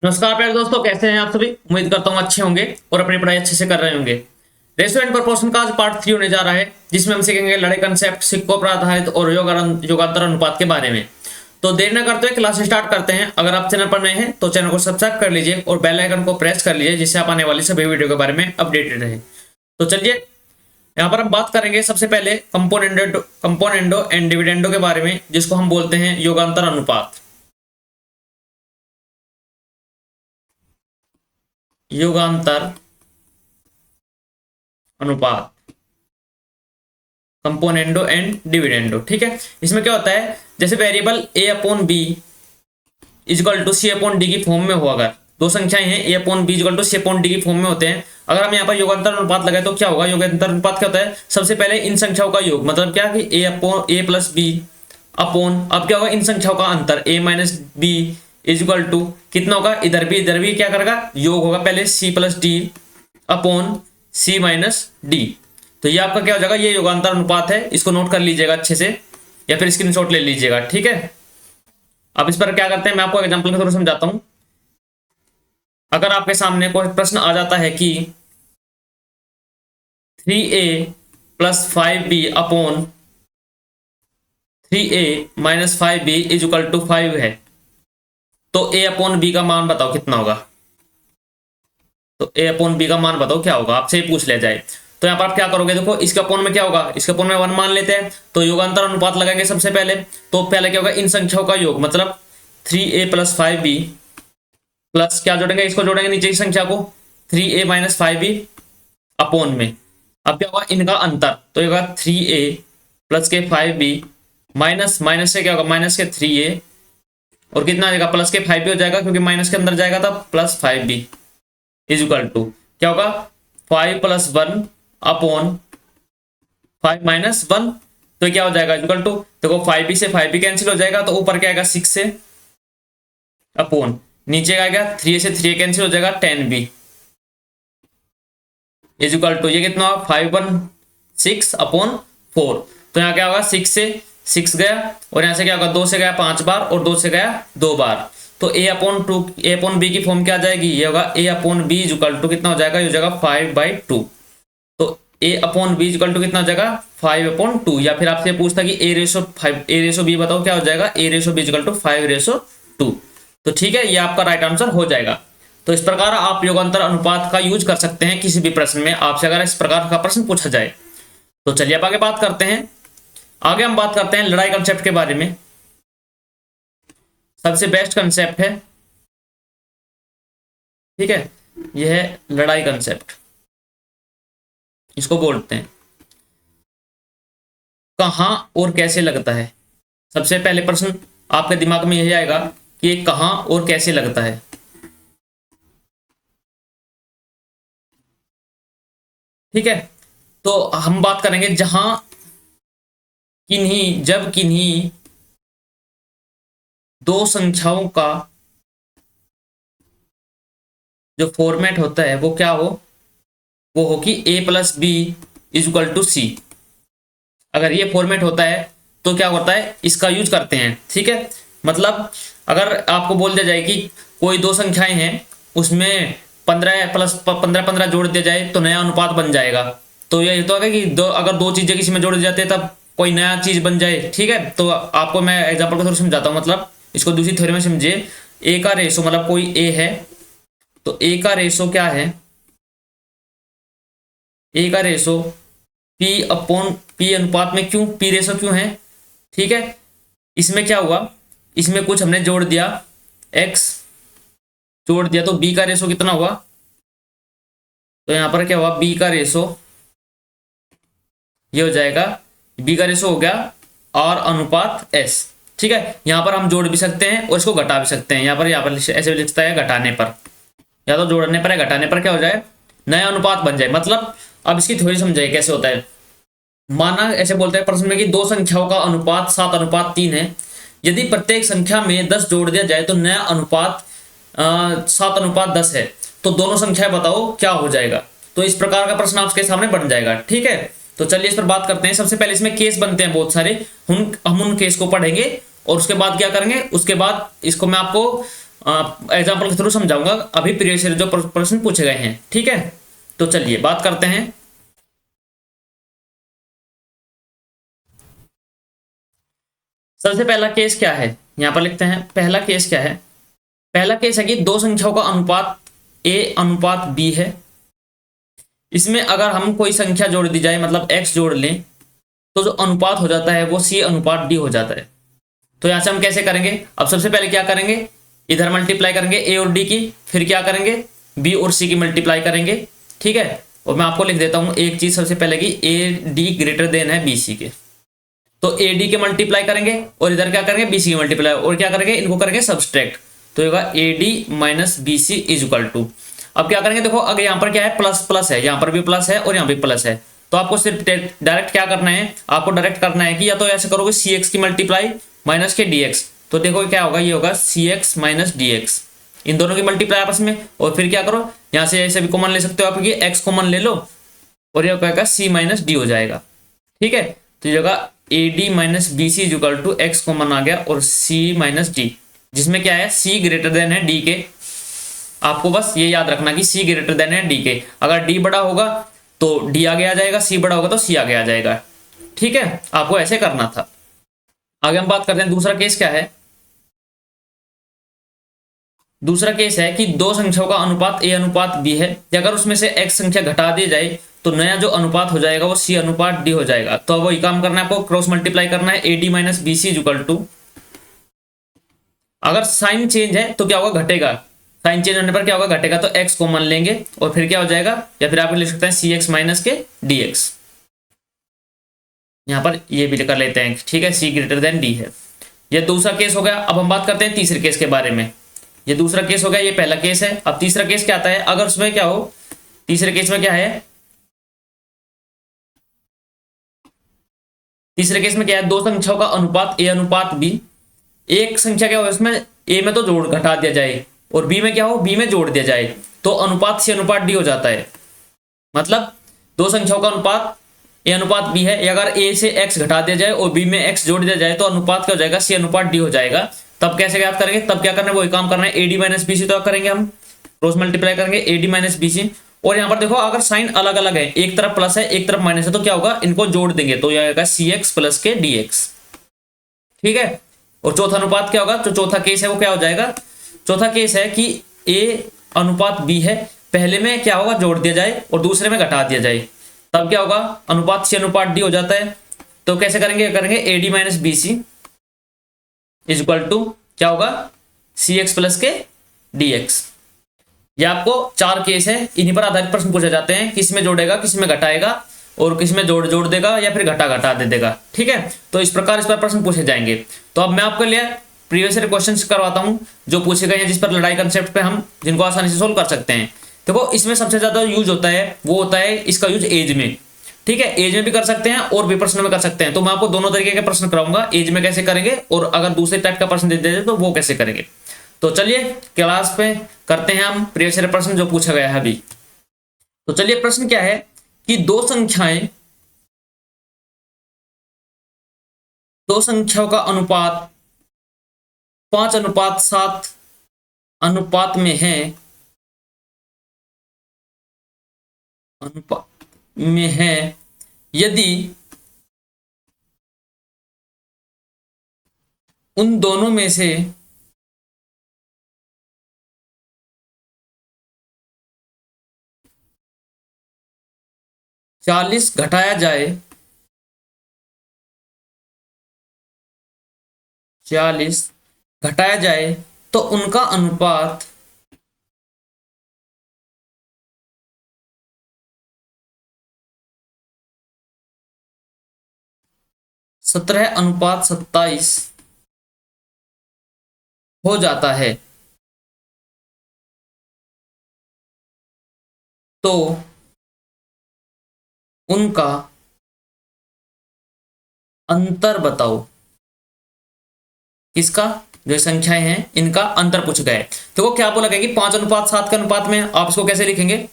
नमस्कार प्यारे दोस्तों, कैसे हैं आप सभी। उम्मीद करता हूँ अच्छे होंगे और अपनी पढ़ाई अच्छे से कर रहे होंगे। रेशियो एंड प्रोपोर्शन का आज पार्ट 3 होने जा रहा है, जिसमें हम सीखेंगे लड़ाई कंसेप्ट, सिक्कों पर आधारित और योगांतर अनुपात के बारे में। तो देर न करते हुए क्लास स्टार्ट करते हैं। अगर आप चैनल पर नए हैं तो चैनल को सब्सक्राइब कर लीजिए और बेल आइकन को प्रेस कर लीजिए, जिससे आप आने वाली सभी वीडियो के बारे में अपडेटेड रहे। तो चलिए यहाँ पर हम बात करेंगे सबसे पहले कंपोनेंडो एंड डिविडेंडो के बारे में, जिसको हम बोलते हैं योगांतर अनुपात। योगांतर अनुपात, कंपोनेंडो एंड डिविडेंडो। ठीक है, इसमें क्या होता है, जैसे variable a upon B equal to C upon D की फॉर्म में हो, अगर दो संख्याएं हैं a upon B equal to C upon D की फॉर्म में होते हैं, अगर हम यहाँ पर योगांतर अनुपात लगाए तो क्या होगा। योगांतर अनुपात क्या होता है, सबसे पहले इन संख्याओं का योग, मतलब क्या कि a upon a plus B upon, अब क्या होगा, इन संख्याओं का अंतर a minus B equal to कितना होगा, इधर भी क्या करेगा, योग होगा पहले c plus D upon c minus D. तो ये आपका क्या हो जाएगा, ये योगांतर अनुपात है। इसको नोट कर लीजिएगा अच्छे से, या फिर स्क्रीनशॉट ले लीजिएगा। ठीक है, अब इस पर क्या करते हैं, मैं आपको एग्जांपल के थ्रू समझाता हूं। अगर आपके सामने कोई प्रश्न आ जाता है कि 3a plus 5b upon 3a minus 5b is equal to 5 है, तो a अपॉन b का मान बताओ कितना होगा। तो a अपॉन b का मान बताओ क्या होगा, आपसे ही पूछ लिया जाए। तो यहाँ पर आप क्या करोगे, देखो इसके अपॉन में क्या होगा, इसके अपॉन में 1 मान लेते हैं, तो योगांतर अनुपात लगाएंगे सबसे पहले। तो पहले क्या होगा, इन संख्याओं का योग, मतलब 3a प्लस 5b प्लस क्या जोड़ेंगे, इसको जोड़ेंगे नीचे की संख्या को 3a माइनस 5b अपॉन में, अब क्या होगा, इनका अंतर, तो होगा 3a प्लस के 5b माइनस माइनस से क्या होगा, माइनस के 3a और कितना आ जाएगा, प्लस के 5b हो जाएगा, क्योंकि माइनस के अंदर जाएगा तब plus 5b is equal to क्या होगा, 5 प्लस 1 अपॉन 5 माइनस 1, तो क्या हो जाएगा इक्वल टू, देखो 5b से 5b कैंसिल हो जाएगा, तो ऊपर क्या आएगा 6 से अपॉन, नीचे आएगा 3a से 3a कैंसिल हो जाएगा 10b इज इक्वल टू, ये कितना होगा 5 1 6 अपॉन 4। तो यहाँ क्या होगा, 6 से 6 गया और यहाँ से क्या होगा, 2 से गया 5 बार और 2 से गया 2 बार, तो a upon 2 a upon b की फॉर्म क्या आ जाएगी, ये होगा a upon b is equal to कितना हो जाएगा, ये हो जाएगा 5/2। तो a upon b is equal to कितना हो जाएगा 5/2, या फिर आपसे पूछता कि a ratio 5 a ratio b बताओ क्या हो जाएगा, a ratio b is equal to 5/2। तो ठीक है, ये आपका राइट आंसर हो जाएगा। तो इस प्रकार आप योगांतर अनुपात का यूज कर सकते हैं किसी भी प्रश्न में, आपसे अगर इस प्रकार का प्रश्न पूछा जाए। तो चलिए अब आगे बात करते हैं। आगे हम बात करते हैं लड़ाई कंसेप्ट के बारे में। सबसे बेस्ट कंसेप्ट है, ठीक है, यह है लड़ाई कंसेप्ट, इसको बोलते हैं कहां और कैसे लगता है। सबसे पहले प्रश्न आपके दिमाग में यही आएगा कि ये कहां और कैसे लगता है। ठीक है, तो हम बात करेंगे जब किन्हीं दो संख्याओं का जो फॉर्मेट होता है वो क्या हो, वो हो कि a plus B is equal to C. अगर ये फॉर्मेट होता है तो क्या होता है, इसका यूज करते हैं। ठीक है, मतलब अगर आपको बोल दिया जाए कि कोई दो संख्याएं हैं, उसमें 15 प्लस 15 जोड़ दिया जाए तो नया अनुपात बन जाएगा। तो ये तो है कि अगर दो चीजें किसी में जोड़ दी जाती है तब कोई नया चीज बन जाए। ठीक है, तो आपको मैं एग्जांपल को थोड़ा समझाता हूँ, मतलब इसको दूसरी थ्योरी में समझिए। ए का रेशो, मतलब कोई ए है, तो ए का रेशो क्या है, ए का रेशो पी अपॉन पी अनुपात में, क्यों पी रेशो क्यों है। ठीक है, इसमें क्या हुआ, इसमें कुछ हमने जोड़ दिया, x जोड़ दिया, तो b का रेशो कितना हुआ, तो यहां पर क्या हुआ, b का रेशो ये हो जाएगा, b का रेशो हो गया r अनुपात s। ठीक है, यहां पर हम जोड़ भी सकते हैं और इसको घटा भी सकते हैं। यहाँ पर ऐसे लिखता है घटाने पर, या तो जोड़ने पर या घटाने पर क्या हो जाए, नया अनुपात बन जाए। मतलब अब इसकी थ्योरी समझाइए कैसे होता है। माना ऐसे बोलते हैं प्रश्न में कि दो संख्याओं का अनुपात 7:3 है, यदि प्रत्येक संख्या में 10 जोड़ दिया जाए तो नया अनुपात 7:10 है, तो दोनों संख्याएं बताओ क्या हो जाएगा। तो इस प्रकार का प्रश्न आपके सामने बन जाएगा। ठीक है, तो चलिए इस पर बात करते हैं। सबसे पहले इसमें केस बनते हैं बहुत सारे, हम उन केस को पढ़ेंगे और उसके बाद क्या करेंगे, उसके बाद इसको मैं आपको एग्जाम्पल के थ्रू समझाऊंगा, अभी प्रीवियस ईयर जो प्रश्न पूछे गए हैं। ठीक है, तो चलिए बात करते हैं। सबसे पहला केस क्या है, यहां पर लिखते हैं। पहला केस क्या है? पहला केस है कि दो संख्याओं का अनुपात a अनुपात b है। इसमें अगर हम कोई संख्या जोड़ दी जाए, मतलब x जोड़ लें, तो जो अनुपात हो जाता है वो c अनुपात d हो जाता है। तो यहां से हम कैसे करेंगे? अब सबसे पहले क्या करेंगे, इधर मल्टीप्लाई करेंगे a और d की, फिर क्या करेंगे b और c की मल्टीप्लाई करेंगे। ठीक है, और मैं आपको लिख देता हूं एक चीज सबसे पहले कि a d ग्रेटर देन है b c के। तो ए डी के मल्टीप्लाई करेंगे और इधर क्या करेंगे, बी सी के मल्टीप्लाई, और क्या करेंगे, इनको करेंगे सब्सट्रैक्ट। तो होगा A D minus B C is equal to, अब क्या करेंगे, देखो अगर यहाँ पर क्या है, प्लस प्लस है, यहाँ पर भी प्लस है और यहाँ भी प्लस है, तो आपको सिर्फ डायरेक्ट क्या करना है, आपको डायरेक्ट करना है कि या तो ऐसे करोगे सी एक्स की मल्टीप्लाई माइनस के डी एक्स, तो देखो क्या होगा, ये होगा C x minus D x, इन दोनों की मल्टीप्लाई आपस में, और फिर क्या करो, यहाँ से ऐसे भी कॉमन ले सकते हो आप, एक्स कॉमन ले लो और ये क्या सी माइनस डी हो जाएगा। ठीक है, तो ये होगा A D minus B C equal to x common आ गया और सी माइनस डी, जिसमें क्या है, सी ग्रेटर देन है डी के। आपको बस ये याद रखना कि सी ग्रेटर देन है डी के, अगर डी बड़ा होगा तो डी आगे आ जाएगा, सी बड़ा होगा तो सी आगे आ जाएगा। ठीक है, आपको ऐसे करना था। आगे हम बात करते हैं दूसरा केस क्या है। दूसरा केस है कि दो संख्याओं का अनुपात a अनुपात b है, अगर उसमें से x संख्या घटा दी जाए तो नया जो अनुपात हो जाएगा वो c अनुपात d हो जाएगा। तो अब वही काम करना है आपको, क्रॉस मल्टीप्लाई करना है, ad minus B C equal to, अगर साइन चेंज है तो क्या होगा, घटेगा, साइन चेंज होने पर क्या होगा, घटेगा, तो x कॉमन लेंगे और फिर क्या हो जाएगा, या फिर आप लिख सकते हैं सी एक्स माइनस के डी एक्स, यहां पर ये भी कर लेते हैं। ठीक है, c ग्रेटर देन d है, ये दूसरा केस हो गया। अब हम बात करते हैं तीसरे केस के बारे में। ये दूसरा केस हो गया, ये पहला केस है। अब तीसरा केस क्या आता है, अगर उसमें क्या हो, तीसरे केस में क्या है, तीसरे केस में क्या है, दो संख्याओं का अनुपात a अनुपात b, एक संख्या क्या हो इसमें, a में तो जोड़ घटा दिया जाए और b में क्या हो, b में जोड़ दिया जाए, तो अनुपात c अनुपात d हो जाता है। मतलब दो संख्याओं का अनुपात a अनुपात b है, अगर a से x घटा दिया जाए और b में x जोड़ दिया जाए तो अनुपात क्या हो जाएगा, c अनुपात d हो जाएगा। तब कैसे याद करेंगे, तब क्या करना है, वही काम करना है, ad माइनस बी सी, तो करेंगे हम क्रॉस मल्टीप्लाई करेंगे ad माइनस बी सी, और यहाँ पर देखो अगर साइन अलग अलग है, एक तरफ प्लस है एक तरफ माइनस है, तो क्या होगा, इनको जोड़ देंगे तो यह आएगा सी एक्स प्लस के डी एक्स। ठीक है, और चौथा अनुपात क्या होगा, तो चौथा केस है वो क्या हो जाएगा, चौथा केस है कि a अनुपात b है, पहले में क्या होगा, जोड़ दिया जाए और दूसरे में घटा दिया जाए, तब क्या होगा, अनुपात c अनुपात d हो जाता है। तो कैसे करेंगे, करेंगे ad minus B C is equal to क्या होगा, सी एक्स प्लस के डी एक्स। ये आपको चार केस है, इन्हीं पर आधारित प्रश्न पूछे जाते हैं, किस में जोड़ेगा, किस में घटाएगा और किस में जोड़ देगा या फिर घटा घटा दे देगा। ठीक है, तो इस प्रकार इस पर प्रश्न पूछे जाएंगे। तो अब मैं आपके लिए प्रीवियस ईयर क्वेश्चंस करवाता हूं जो पूछे गए हैं, जिस पर लड़ाई कंसेप्ट पे हम जिनको आसानी से सोल्व कर सकते हैं। देखो इसमें सबसे ज्यादा यूज होता है वो होता है इसका यूज एज में। ठीक है, एज में भी कर सकते हैं और भी प्रश्न में कर सकते हैं, तो मैं आपको दोनों तरीके के प्रश्न कराऊंगा, एज में कैसे करेंगे और अगर दूसरे टाइप का प्रश्न दे दे तो वो कैसे करेंगे। तो चलिए क्लास पे करते हैं हम प्रीवियस ईयर प्रश्न जो पूछा गया है अभी। तो चलिए प्रश्न क्या है कि दो संख्याओं का अनुपात 5:7 अनुपात में है, यदि उन दोनों में से चालीस घटाया जाए, 40 घटाया जाए तो उनका अनुपात 17:27 हो जाता है। तो उनका अंतर बताओ, किसका, जो संख्याएं हैं इनका अंतर पूछ गए। देखो क्या बोला गया कि 5:7 के अनुपात में, आप इसको कैसे लिखेंगे,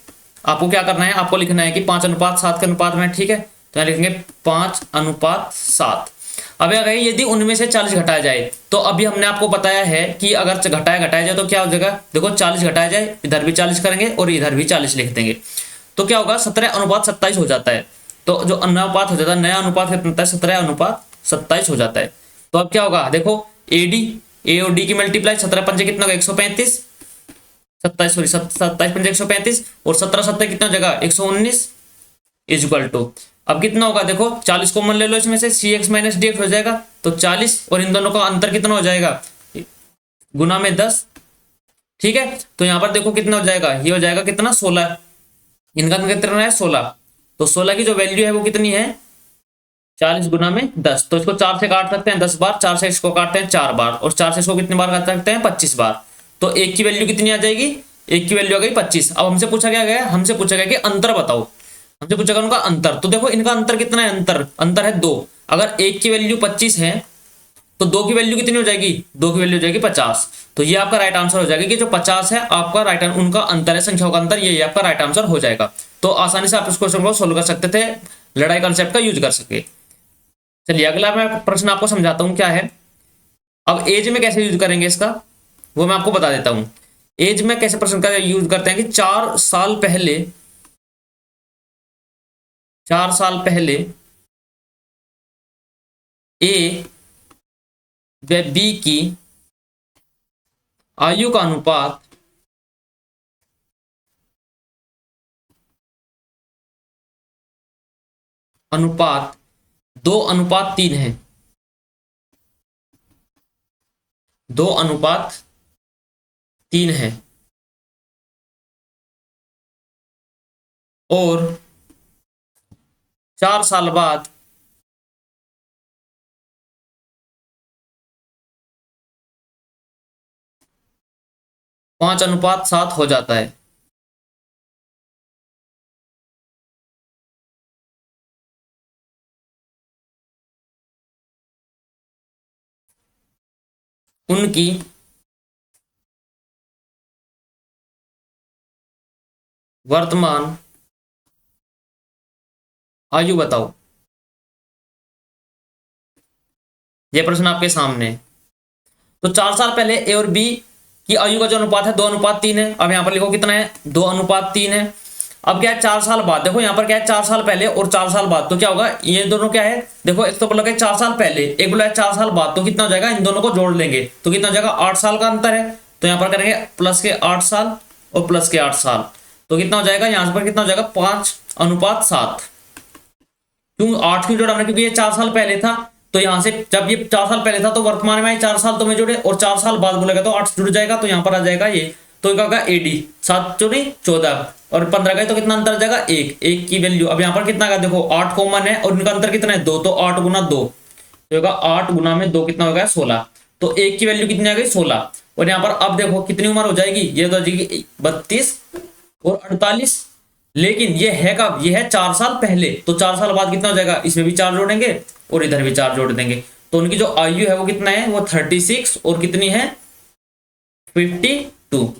आपको क्या करना है, आपको लिखना है कि 5:7 के अनुपात में। ठीक है, तो यहाँ लिखेंगे 5:7। अब अगर यदि उनमें से 40 घटाया जाए, तो अभी हमने आपको बताया है कि अगर घटाया जाए तो क्या हो जाएगा, देखो 40 घटाया जाए, इधर भी 40 करेंगे और इधर भी 40 लिख देंगे, तो क्या होगा 17:27 हो जाता है। तो जो अनुपात हो जाता है, नया अनुपात कितना होता है, 17:27 हो जाता है। तो अब क्या होगा, देखो ए और डी की मल्टीप्लाई, 17 पंजे कितना होगा 135, 27 पंजे 135 और 17 7 कितना हो जाएगा 119 इज इक्वल टू, अब कितना होगा देखो 40 कॉमन ले लो इसमें से, सी एक्स माइनस डी एक्स हो जाएगा, तो 40 और इन दोनों का अंतर कितना हो जाएगा गुना में 10, ठीक है। तो यहाँ पर देखो कितना हो जाएगा, ये हो जाएगा कितना 16, इनका अंतर कितना है 16, तो 16 की जो वैल्यू है वो कितनी है 40 गुना में 10, तो इसको 4 से काट सकते हैं 10 बार, 4 से इसको काटते हैं 4 बार, और 4 से इसको कितनी बार काट सकते हैं 25 बार, तो एक की वैल्यू कितनी आ जाएगी, एक की वैल्यू आ गई 25। अब हमसे पूछा गया हमसे पूछा गया कि अंतर बताओ, हमसे पूछा गया उनका अंतर, तो देखो इनका अंतर कितना है, अंतर है 2, अगर एक की वैल्यू 25 है तो 2 की वैल्यू कितनी हो जाएगी, 2 की वैल्यू हो जाएगी 50, तो ये आपका राइट आंसर हो जाएगा कि जो 50 है आपका राइट, उनका अंतर है, संख्याओं का अंतर, ये आपका राइट आंसर हो जाएगा। तो आसानी से आप इस क्वेश्चन को सोल्व कर सकते थे, लड़ाई कॉन्सेप्ट का यूज कर सके। चलिए अगला मैं प्रश्न आपको समझाता हूं क्या है। अब एज में कैसे यूज करेंगे इसका, वो मैं आपको बता देता हूं। एज में कैसे प्रश्न का यूज करते हैं कि 4 साल पहले ए व बी की आयु का अनुपात अनुपात 2:3 है, 2:3 है, और 4 साल बाद 5:7 हो जाता है। उनकी वर्तमान आयु बताओ। यह प्रश्न आपके सामने है। तो 4 साल पहले ए और बी की आयु का जो अनुपात है 2:3 है। अब यहां पर लिखो कितना है 2:3 है। अब क्या है 4 साल बाद, देखो यहां पर क्या है 4 साल पहले और 4 साल बाद, तो क्या होगा ये दोनों क्या है, देखो एक तो बोला 4 साल पहले, एक बोला 4 साल बाद, तो कितना हो जाएगा, इन दोनों को जोड़ लेंगे तो कितना हो जाएगा 8 साल का अंतर है। तो यहां पर करेंगे प्लस के 8 साल और प्लस के 8 साल, तो कितना हो जाएगा यहां पर कितना हो जाएगा 5:7। क्यों 8 क्यों जोड़ा हमने, क्योंकि ये 4 साल पहले था, तो यहां से जब ये 4 साल पहले था तो वर्तमान में 4 साल तो में जुड़े, और 4 साल बाद बोलेगा तो 8 जुड़ जाएगा, तो यहां पर आ जाएगा ये, तो क्या होगा एडी 7 चौड़ी 14 और 15 का, तो कितना अंतर आ जाएगा 1 की वैल्यू। अब यहां पर कितना का देखो 8 कॉमन है और इनका अंतर कितना है 2, तो 8 गुना 2, तो होगा 8 गुना में 2 कितना होगा 16, तो 1 की वैल्यू कितनी आ गई 16। और यहां पर अब देखो कितनी उम्र हो जाएगी, ये तो हो जाएगी 32 और 48, लेकिन ये है कब, ये है 4 साल पहले, तो 4 साल बाद कितना हो जाएगा, इसमें भी 4 जोड़ेंगे और इधर भी 4 जोड़ देंगे, तो उनकी जो आयु है वो कितना है, वो 36 और कितनी है 52।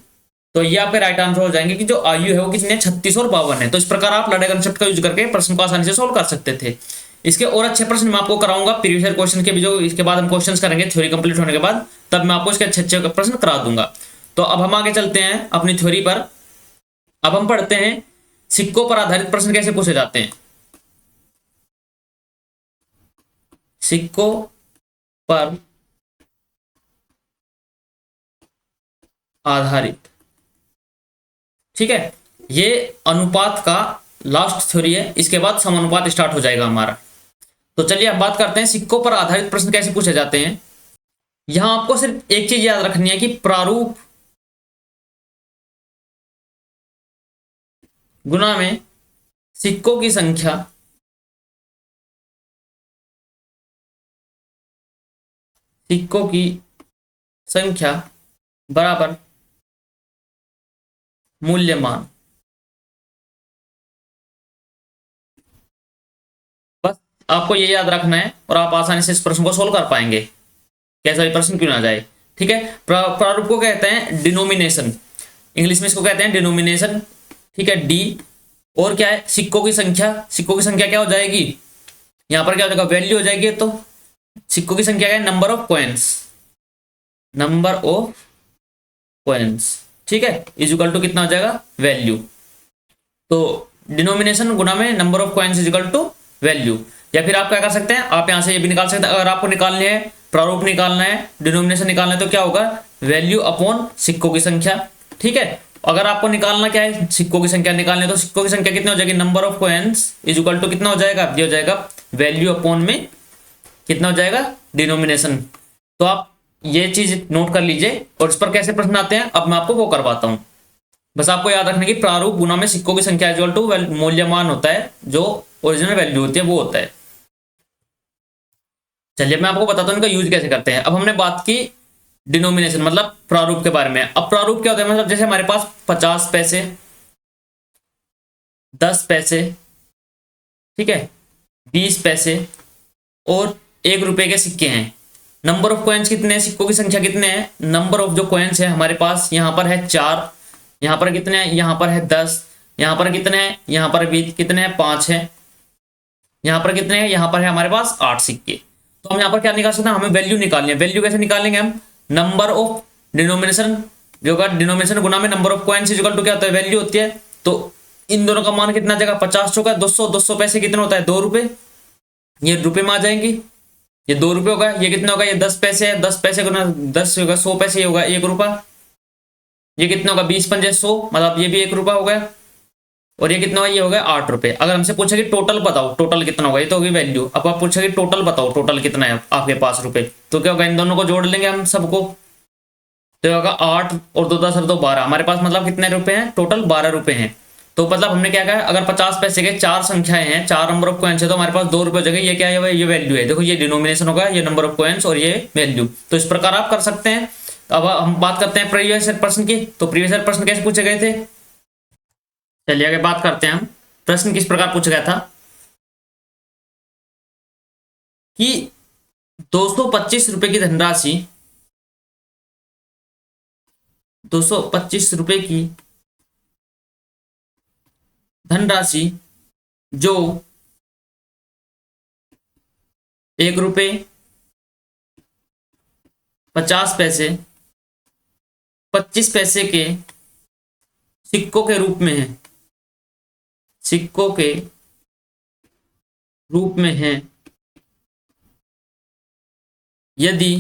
तो ये आपके राइट आंसर हो जाएंगे कि जो आयु है वो कितनी है 36 और 52 है। तो इस प्रकार आप लड़ाई कंसेप्ट का यूज करके प्रश्न को आसानी से सोल्व कर सकते थे। इसके और अच्छे प्रश्न मैं आपको कराऊंगा प्रीवियस ईयर क्वेश्चन के भी, जो इसके बाद हम क्वेश्चंस करेंगे थ्योरी कंप्लीट होने के बाद, तब मैं आपको इसके अच्छे अच्छे प्रश्न करा दूंगा। तो अब हम आगे चलते हैं अपनी थ्योरी पर। अब हम पढ़ते हैं सिक्कों पर आधारित प्रश्न कैसे पूछे जाते हैं। सिक्कों पर आधारित, ठीक है, ये अनुपात का लास्ट थ्योरी है, इसके बाद समानुपात स्टार्ट हो जाएगा हमारा। तो चलिए अब बात करते हैं सिक्कों पर आधारित प्रश्न कैसे पूछे जाते हैं। यहां आपको सिर्फ एक चीज याद रखनी है कि प्रारूप गुना में सिक्कों की संख्या बराबर मूल्यमान। बस आपको ये याद रखना है और आप आसानी से इस प्रश्न को सोल्व कर पाएंगे, कैसा भी प्रश्न क्यों ना जाए, ठीक है। प्रारूप को कहते हैं डिनोमिनेशन, इंग्लिश में इसको कहते हैं डिनोमिनेशन, ठीक है डी। और क्या है सिक्कों की संख्या, सिक्कों की संख्या क्या हो जाएगी, यहां पर क्या हो जाएगा वैल्यू हो जाएगी, तो सिक्कों की संख्या क्या है, number of coins, number of coins, ठीक है, इज इक्वल टू कितना हो जाएगा, वैल्यू। तो डिनोमिनेशन गुना में number of coins is equal to value. या फिर आप क्या कर सकते हैं, आप यहां से ये भी निकाल सकते हैं, अगर आपको निकालने है, प्रारूप निकालना है, डिनोमिनेशन निकालना है, तो क्या होगा, वैल्यू अपॉन सिक्कों की संख्या, ठीक है। अगर आपको निकालना क्या है, सिक्कों की संख्या निकालनी है, तो सिक्कों की संख्या कितनी हो जाएगी, number of coins is equal to कितना हो जाएगा, ये हो जाएगा वैल्यू अपॉन में कितना हो जाएगा, डिनोमिनेशन। तो आप ये चीज नोट कर लीजिए, और इस पर कैसे प्रश्न आते हैं अब मैं आपको वो करवाता हूं। बस आपको याद रखना कि प्रारूप गुना में सिक्कों की संख्या इक्वल टू मूल्यमान होता है, जो ओरिजिनल वैल्यू होती है वो होता है। चलिए मैं आपको बताता हूँ इनका यूज कैसे करते हैं। अब हमने बात की डिनोमिनेशन मतलब प्रारूप के बारे में। अब प्रारूप क्या होता है, मतलब जैसे हमारे पास 50 पैसे, 10 पैसे, ठीक है, 20 पैसे और 1 रुपए के सिक्के हैं। नंबर ऑफ कॉइन्स कितने हैं, सिक्कों की संख्या कितने हैं, नंबर ऑफ जो कॉइन्स है हमारे पास यहाँ पर है 4, यहाँ पर कितने हैं, यहाँ पर है 10, यहाँ पर कितने हैं, यहाँ पर भी कितने हैं, 5 है, यहाँ पर कितने हैं, यहाँ पर है हमारे पास 8 सिक्के। तो हम यहाँ पर क्या निकाल सकते हैं, हमें वैल्यू निकालनी है। वैल्यू कैसे निकालेंगे हम, नंबर ऑफ डिनोमिनेशन जो होगा, डिनोमिनेशन गुना में number of coins equal to क्या होता है, वैल्यू होती है। तो इन दोनों का मान कितना जाएगा, 50 चौका 200, 200 पैसे कितना होता है, 2 रुपए, ये रुपए में आ जाएंगी, ये 2 रुपए होगा, ये कितना होगा, ये 10 पैसे है, 10 पैसे गुना 10 होगा 100 पैसे होगा 1 रुपया, ये कितना होगा 20 पंजे 100, मतलब ये भी 1 रुपया हो गया, और ये कितना होगा, ये हो गया 8 रुपए। अगर हमसे पूछा कि टोटल बताओ, टोटल कितना होगा, ये तो होगी वैल्यू। अब आप पूछा कि टोटल बताओ, टोटल कितना है आपके पास रुपए, तो क्या होगा, इन दोनों को जोड़ लेंगे हम सबको, तो होगा 8 और 2 10 और 2 12, हमारे पास मतलब कितने रुपए हैं, टोटल 12 रुपए हैं। तो मतलब हमने क्या कहा, अगर 50 पैसे के 4 संख्याएं हैं, 4 नंबर ऑफ कॉइन्स है, तो हमारे पास 2 रुपए जगह ये क्या है, ये वैल्यू है। देखो ये डिनोमिनेशन होगा, ये नंबर ऑफ कॉइन्स और ये वैल्यू। तो इस प्रकार आप कर सकते हैं। अब हम बात करते हैं प्रीवियस ईयर प्रश्न की। तो प्रीवियस ईयर प्रश्न कैसे पूछे गए थे, चलिए आगे बात करते हैं हम। प्रश्न किस प्रकार पूछा गया था कि 225 रुपए की धनराशि, 225 रुपए की धनराशि जो 1 रुपए 50 पैसे 25 पैसे के सिक्कों के रूप में है, सिक्कों के रूप में है, यदि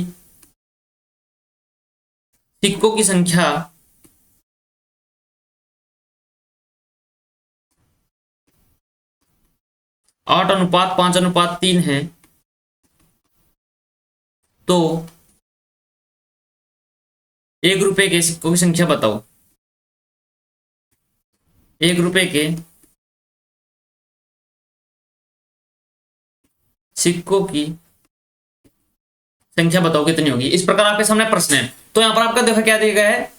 सिक्कों की संख्या 8:5:3 है, तो 1 रुपए के सिक्कों की संख्या बताओ। 1 रुपए के सिक्कों की संख्या बताओ कितनी होगी। इस प्रकार आपके सामने प्रश्न है। तो यहां पर आपका देखो क्या दिया गया है,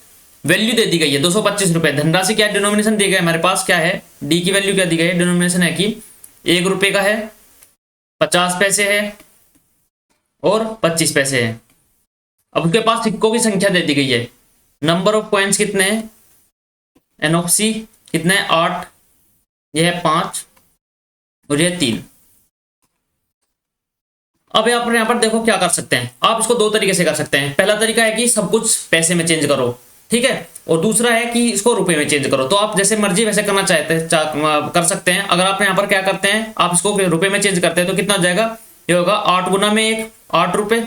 वैल्यू दे दी गई है 225 रुपए। धनराशि क्या है, डिनोमिनेशन दी गई है हमारे पास, क्या है डी की वैल्यू क्या दी गई है, डिनोमिनेशन है कि 1 रुपए का है, 50 पैसे है और 25 पैसे है। अब उसके पास सिक्कों की संख्या दे दी गई है। नंबर ऑफ कॉइन्स कितने हैं, एन ऑफ सी कितने हैं 8, यह है 5 और यह 3। अब यहाँ पर देखो क्या कर सकते हैं आप, इसको 2 तरीके से कर सकते हैं। पहला तरीका है कि सब कुछ पैसे में चेंज करो, ठीक है, और दूसरा है कि इसको रुपए में चेंज करो। तो आप जैसे मर्जी वैसे करना चाहते हैं कर सकते हैं। अगर आप यहाँ पर क्या करते हैं, आप इसको रुपए में चेंज करते हैं तो कितना हो जाएगा, ये होगा 8 गुना में 1 8 रुपए,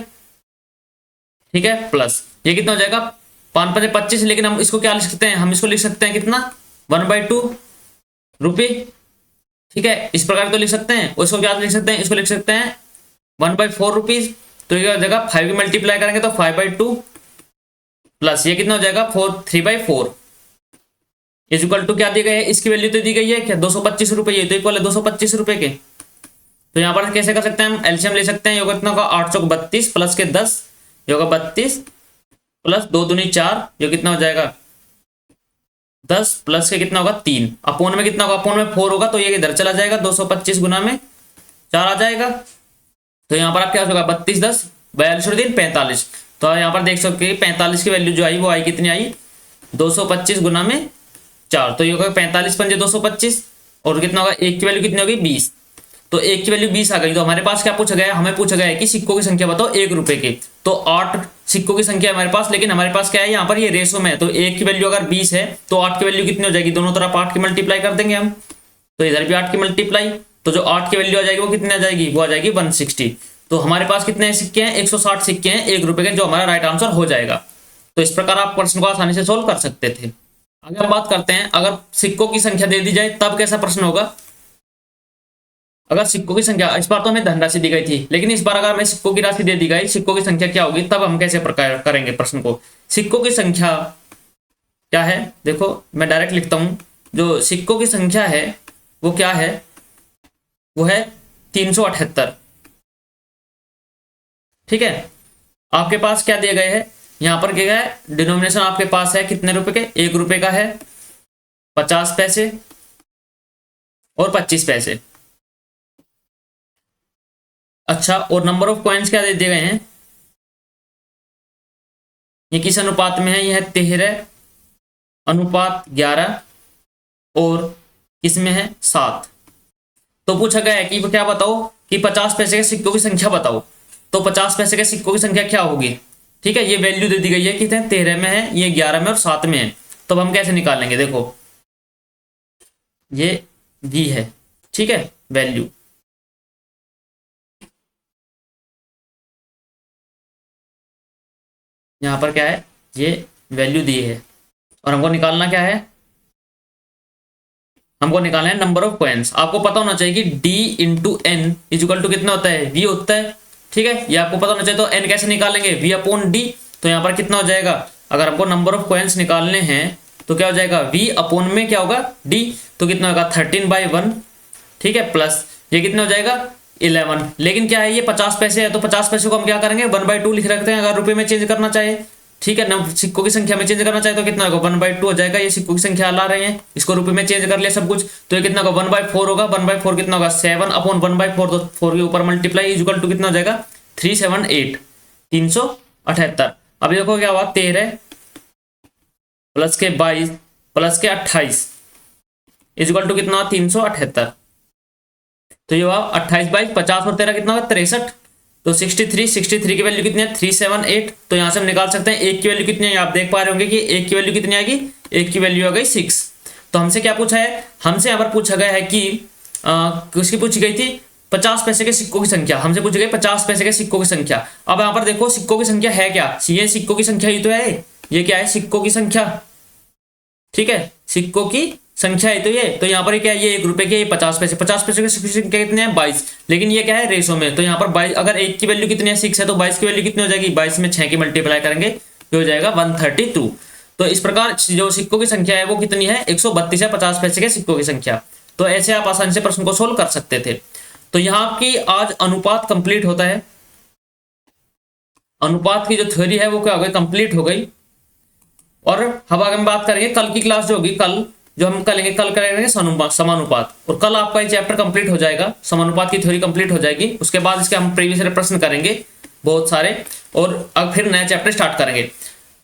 ठीक है, प्लस ये कितना हो जाएगा 5 5 25। लेकिन हम इसको क्या लिख सकते हैं, हम इसको लिख सकते हैं कितना 1/2 रुपये, ठीक है, इस प्रकार तो लिख सकते हैं। उसको क्या लिख सकते हैं, इसको लिख सकते हैं 1/4 रुपीज। तो ये हो जाएगा 5 की मल्टीप्लाई करेंगे तो 5/2 प्लस ये कितना हो जाएगा 3/4 इज इक्वल टू क्या दी गई है, इसकी वैल्यू तो दी गई है क्या 225 रुपए, ये तो इक्वल है 225 रुपए के। तो यहाँ पर कैसे कर सकते हैं हम, एलसीएम ले सकते हैं। योगा कितना होगा 8 चौक 32 प्लस के 10 योगा 32 प्लस 2 दूनी 4 जो कितना हो जाएगा 10 प्लस के कितना होगा 3 अपोन में कितना होगा, अपोन में 4 होगा तो ये इधर चला जाएगा 225 गुना में 4 आ जाएगा। तो यहाँ पर आप क्या होगा 32 10 42 और 3 45। तो यहाँ पर देख सकते हैं 45 की वैल्यू जो आई वो आई कितनी आई 225 गुना में 4। तो ये होगा 45 पंजे 225 और कितना होगा 1 की वैल्यू कितनी होगी 20। तो 1 की वैल्यू 20 आ गई। तो हमारे पास क्या पूछा गया है, हमें पूछा गया है कि सिक्कों की संख्या बताओ 1 रुपए के। तो 8 सिक्कों की संख्या है हमारे पास, लेकिन हमारे पास क्या है यहाँ पर ये रेशो में है। तो 1 की वैल्यू अगर 20 है तो 8 की वैल्यू कितनी हो जाएगी, दोनों तरफ 8 की मल्टीप्लाई कर देंगे हम। तो इधर भी 8 की मल्टीप्लाई, तो जो 8 की वैल्यू आ जाएगी वो कितनी आ जाएगी, वो आ जाएगी 160। तो हमारे पास कितने सिक्के हैं, 160 सिक्के हैं 1 रुपए के, जो हमारा राइट आंसर हो जाएगा। तो इस प्रकार आप प्रश्न को आसानी से सोल्व कर सकते थे। आगे हम बात करते हैं, अगर सिक्कों की संख्या दे दी जाए तब कैसा प्रश्न होगा। अगर सिक्कों की संख्या, इस बार तो हमें धनराशि दी गई थी, लेकिन इस बार अगर हमें सिक्कों की राशि दे दी गई, सिक्कों की संख्या क्या होगी, तब हम कैसे प्रकार करेंगे प्रश्न को। सिक्कों की संख्या क्या है, देखो मैं डायरेक्ट लिखता हूं। जो सिक्कों की संख्या है वो क्या है, वो है 378। ठीक है, आपके पास क्या दिए गए हैं, यहां पर क्या है, डिनोमिनेशन आपके पास है कितने रुपए के, 1 रुपए का है, 50 पैसे और 25 पैसे। अच्छा, और नंबर ऑफ कॉइन्स क्या दे दिए गए हैं, ये किस अनुपात में है, यह है 13:11 और किसमें है 7। तो पूछा गया है कि क्या बताओ कि 50 पैसे के सिक्कों की संख्या बताओ। तो 50 पैसे के सिक्कों की संख्या क्या होगी, ठीक है, ये वैल्यू दे दी गई है, कितने 13 में है, ये 11 में और 7 में है। तो हम कैसे निकालेंगे, देखो ये दी है, ठीक है, वैल्यू। यहां पर क्या है, ये वैल्यू दी है और हमको निकालना क्या है, हमको निकालना है नंबर ऑफ कॉइन्स। आपको पता होना चाहिए कि d into N equal to कितना होता है, v होता है। ठीक है, ये आपको पता होना चाहिए। तो n कैसे निकालेंगे, v अपॉन डी। तो यहाँ पर कितना हो जाएगा, अगर हमको नंबर ऑफ कॉइन्स निकालने हैं तो क्या हो जाएगा, v अपॉन में क्या होगा d, तो कितना होगा 13/1। ठीक है, प्लस ये कितना हो जाएगा 11। लेकिन क्या है, ये 50 पैसे है, तो 50 पैसे को हम क्या करेंगे 1/2 लिख रखते हैं, अगर रुपए में चेंज करना चाहे। ठीक है, ना सिक्कों की संख्या में चेंज करना चाहे तो कितना होगा 1/2 हो जाएगा। ये सिक्कों की संख्या ला रहे हैं, इसको रुपए में चेंज कर लिया सब कुछ, तो ये कितना होगा 1/4 होगा। 1/4 कितना होगा 7 अपॉन 1/4, तो 4 के ऊपर मल्टीप्लाई इक्वल टू कितना हो जाएगा 378, 378। अभी देखो क्या हुआ, 13 प्लस के 22 प्लस के 28 इक्वल टू कितना हुआ 378। तो ये हुआ 28 22 50 और 13 कितना होगा 63। तो 63 की वैल्यू कितनी है 378। तो यहां से हम निकाल सकते हैं 1 की वैल्यू कितनी है, आप देख पा रहे होंगे कि 1 की वैल्यू कितनी आएगी, 1 की वैल्यू आ गई 6। तो हमसे क्या पूछा है, हमसे यहाँ पर पूछा गया है कि किसकी पूछी गई थी, 50 पैसे के सिक्कों की संख्या। हमसे पूछी गई 50 पैसे के सिक्कों की संख्या। अब यहाँ पर देखो सिक्कों की संख्या है क्या, ये सिक्कों की संख्या ही तो है, ये क्या है सिक्कों की संख्या। ठीक है, सिक्कों की संख्या है तो ये, तो यहाँ पर क्या है, ये 1 रुपए के, ये 50 पैसे, 50 पैसे की संख्या कितने हैं 22। लेकिन ये क्या है रेशो में, तो यहाँ पर 22, अगर 1 की वैल्यू कितनी है 6 है, तो 22 की वैल्यू कितनी हो जाएगी, 22 में 6 की मल्टीप्लाई करेंगे तो हो जाएगा 132। तो इस प्रकार जो सिक्कों की संख्या है वो कितनी है 132 है 50 पैसे के सिक्कों की संख्या। तो ऐसे आप आसानी से प्रश्न को सोल्व कर सकते थे। तो यहाँ आपकी आज अनुपात कंप्लीट होता है, अनुपात की जो थ्योरी है वो क्या हो गई, कंप्लीट हो गई। और अब आगे हम बात करेंगे कल की क्लास जो होगी, कल जो हम करेंगे, कल करेंगे समानुपात। और कल आपका ये चैप्टर कंप्लीट हो जाएगा, समानुपात की थ्योरी कंप्लीट हो जाएगी। उसके बाद इसके हम प्रीवियस प्रश्न करेंगे बहुत सारे, और अब फिर नया चैप्टर स्टार्ट करेंगे।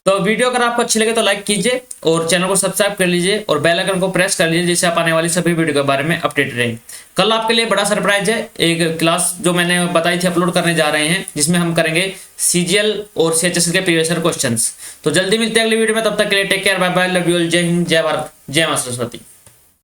तो वीडियो अगर आपको अच्छी लगे तो लाइक कीजिए और चैनल को सब्सक्राइब कर लीजिए और बेल आइकन को प्रेस कर लीजिए, जिससे आप आने वाली सभी वीडियो के बारे में अपडेट रहें। कल आपके लिए बड़ा सरप्राइज है, एक क्लास जो मैंने बताई थी अपलोड करने जा रहे हैं, जिसमें हम करेंगे CGL और CHSL के प्रीवियस क्वेश्चंस। तो जल्दी मिलते हैं अगली वीडियो में, तब तक के लिए take care, bye bye, love you all, जय हिंद, जय भारत, जय मां सरस्वती।